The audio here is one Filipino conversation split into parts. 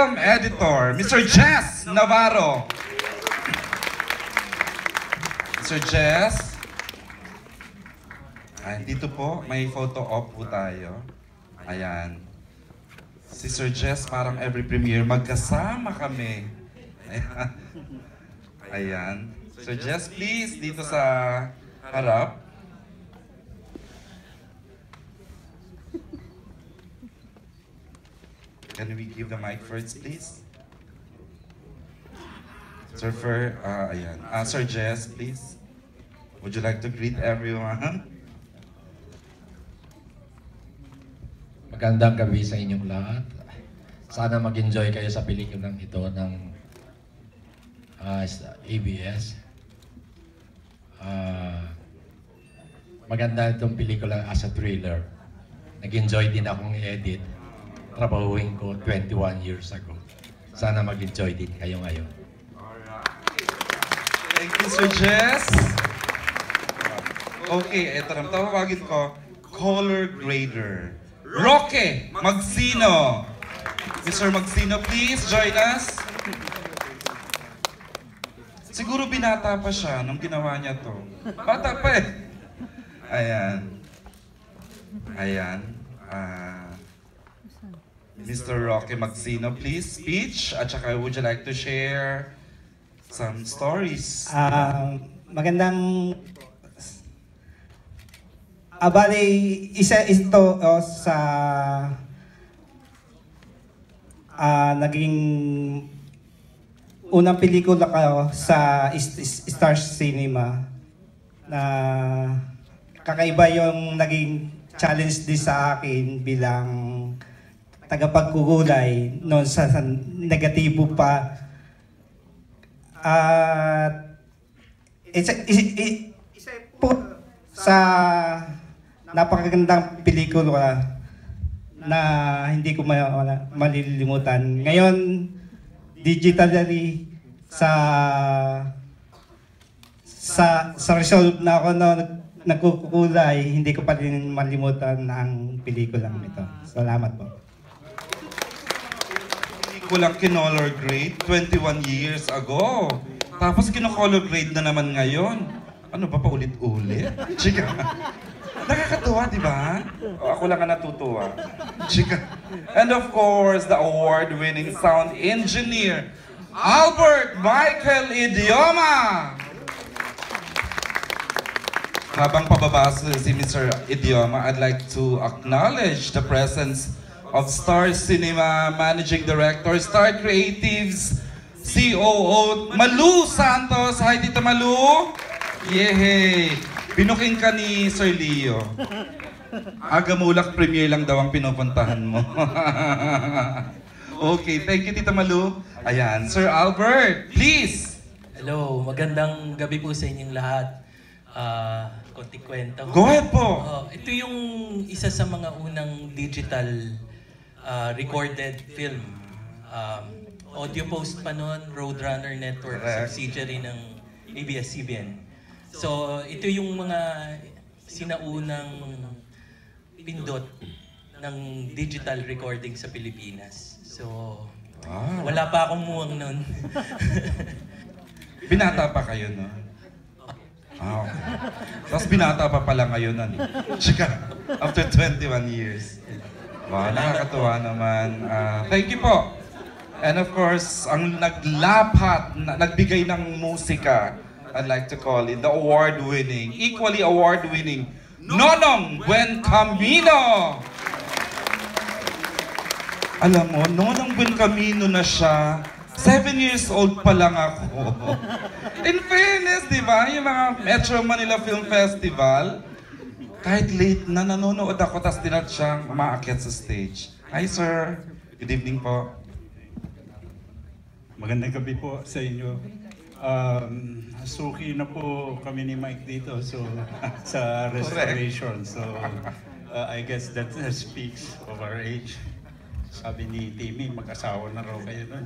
Film editor, Mr. Jess Navarro. Mr. Jess. Ay, dito po, may photo op po tayo. Ayan. Si Sir Jess, parang every premiere, magkasama kami. Ayan. Ayan. Sir Jess, please, dito sa harap. Can we give the mic first, please? Sir ayan. Sir Jess, please. Would you like to greet everyone? Magandang gabi sa inyong lahat. Sana mag-enjoy kayo sa pelikulang ito ng ABS. Maganda itong pelikula as a thriller. Nag-enjoy din akong edit. Trabahuin ko 21 years ago. Sana mag-enjoy din kayo ngayon. Thank you, Sir Jess. Okay, ito na. Tawagin ko, color grader. Roque Magsino. Mr. Magsino, please join us. Siguro binata pa siya nung ginawa niya to. Bata pa eh. Ayan. Ayan. Mr. Roque Magsino, please speech. At saka would you like to share some stories? Magandang bali, isa ito sa naging unang pelikula ko sa Star Cinema na kakaiba yung naging challenge din sa akin bilang tagapagkukulay noon sa negatibo pa. Isa po sa napakagandang pelikula na hindi ko malilimutan. Ngayon, digitally sa resolve na ako na nagkukulay, hindi ko pa rin malimutan ang pelikulang ito. Salamat po. Pelikulang kinolor grade 21 years ago. Tapos kino-color grade na naman ngayon. Ano ba, paulit-ulit? Chika. Nakakatuwa, di ba? O, ako lang ang natutuwa. Chika. And of course, the award-winning sound engineer, Albert Michael Idioma. Habang pababasa si Mr. Idioma, I'd like to acknowledge the presence of Star Cinema Managing Director, Star Creatives, COO, Malu Santos. Hi, Tita Malu! Yehey! Binuking ka ni Sir Leo. Agamulak premiere lang daw ang pinupuntahan mo. Okay, thank you, Tita Malu. Ayan, Sir Albert, please! Hello, magandang gabi po sa inyong lahat. Konting kwento. Go ahead po! Ito yung isa sa mga unang digital recorded film. Audio post pa noon, Roadrunner Network, subsidiary ng ABS-CBN. So, ito yung mga sinaunang pindot ng digital recording sa Pilipinas. So, wala pa akong muwang noon. Binata pa kayo, no? Okay. Tapos binata pa pala ngayon, ano? Chika, after 21 years. Wow, nakakatuwa naman. Thank you po. And of course, ang naglapat, nagbigay ng musika, I'd like to call it the award-winning, equally award-winning, Nonong Buencamino! Alam mo, Nonong Buencamino na siya. 7 years old pa lang ako. In fairness, di ba? Yung mga Metro Manila Film Festival, kahit late na nanonood ako, tapos tinat siyang umaakyat sa stage. Hi, sir. Good evening po. Magandang gabi po sa inyo. Suki na po kami ni Mike dito sa restoration. So, I guess that speaks of our age. Sabi ni Timmy, mag-asawa na raw kayo nun.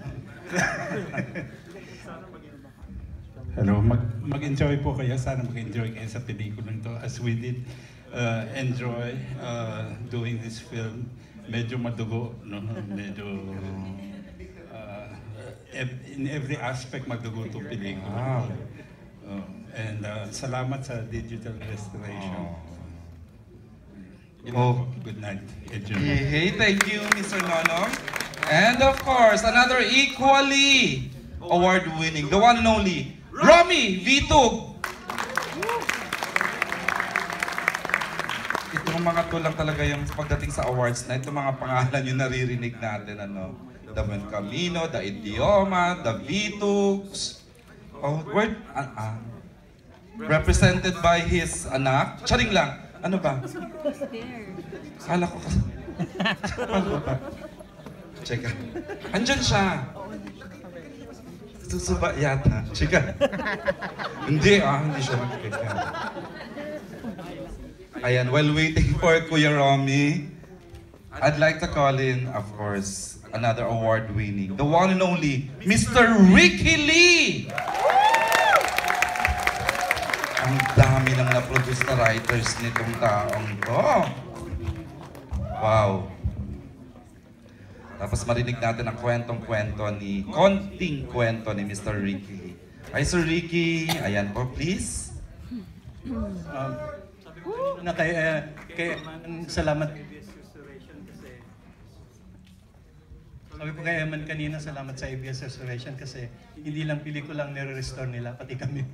Hello, mag-enjoy po kayo. Sana mag-enjoy kayo sa pelikulang to as we did enjoy doing this film. Medyo madugo, no? Medyo in every aspect magaguto pelikula. Wow. And salamat sa digital restoration. Oh. Good night. Enjoy. Hey, thank you, Mr. Nonong. And of course, another equally award-winning, the one and only, Romy Vitug. Itong mga to lang talaga yung pagdating sa awards na itong mga pangalan yung naririnig natin, ano? The Buen Camino, the Idioma, the Vitugs. Oh, word, represented by his anak. Charing lang. Ano ba? Kala ko kasi. Ano ba? Chika. Andyan siya. Susuba yata. Chika. Hindi siya magkika. Ayan, while waiting for Kuya Romy, I'd like to call in, of course, another award-winning, the one and only, Mr. Ricky Lee! Ang dami nang na-produce na writers nitong taong to. Wow. Tapos marinig natin ang konting kwento ni Mr. Ricky Lee. Hi, Sir Ricky. Ayan po, please. Salamat. Sabi ko kay Eman kanina, salamat sa ABS Restoration kasi hindi lang pelikula ang nire-restore nila, pati kami.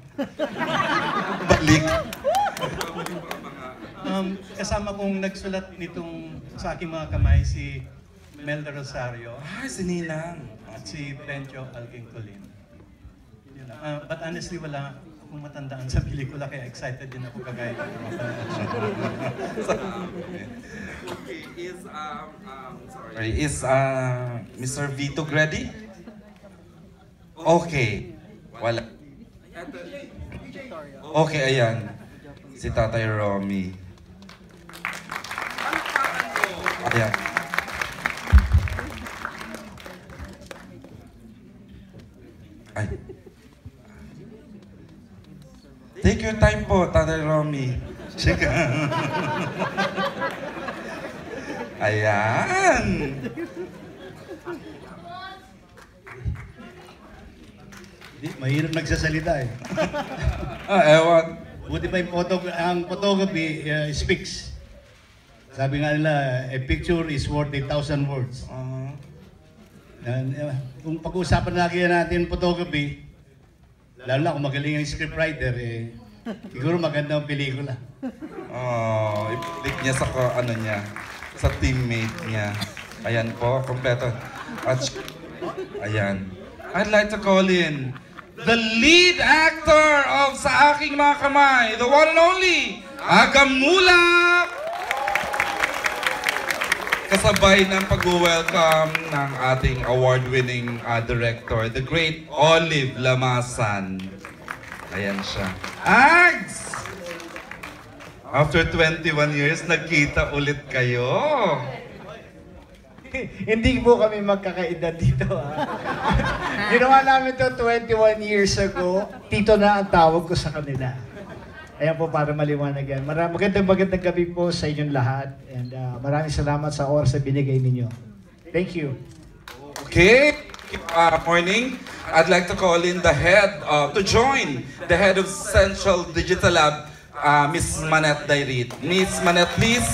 Balik. Kasama kong nagsulat nitong sa aking mga kamay si Melda Rosario Si Ninang. at si Benjo Alquincolin. Yun lang. But honestly, wala akong matandaan sa pelikula kaya excited din ako kagaya ng mga Is Mr. Vito ready? Okay. Wala. Okay, ayan. Si Tatay Romy. Ayan. Ay. Take your time po, Tatay Romy. Sige. Ayan. Mahirap nagsasalita eh. Ewan. Buti pa yung ang photography speaks. Sabi nga nila, a picture is worth 1,000 words. Kung pag-uusapan natin photography, lalo na kung magaling ang scriptwriter, siguro maganda ang pelikula. I-click niya sa sa teammate niya. Ayan po, kompleto. At, ayan. I'd like to call in the lead actor of Sa Aking Mga Kamay, the one and only, Agamula! Kasabay ng pag-welcome ng ating award-winning director, the great Olive Lamasan. Ayan siya. Ags! After 21 years, nagkita ulit kayo. Hindi po kami magkakaedad dito. Ginawa namin to 21 years ago. Tito na ang tawag ko sa kanila. Ayan po para maliwanag yan. Magandang gabi po sa inyong lahat. And maraming salamat sa oras na binigay ninyo. Thank you. Okay. Morning. I'd like to call in the head, to join the head of Central Digital Lab, Miss Manette Dairit. Miss Manette, please.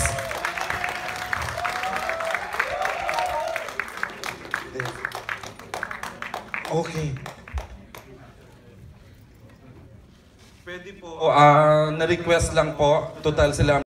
Okay. Pwede po, na-request lang po, total sila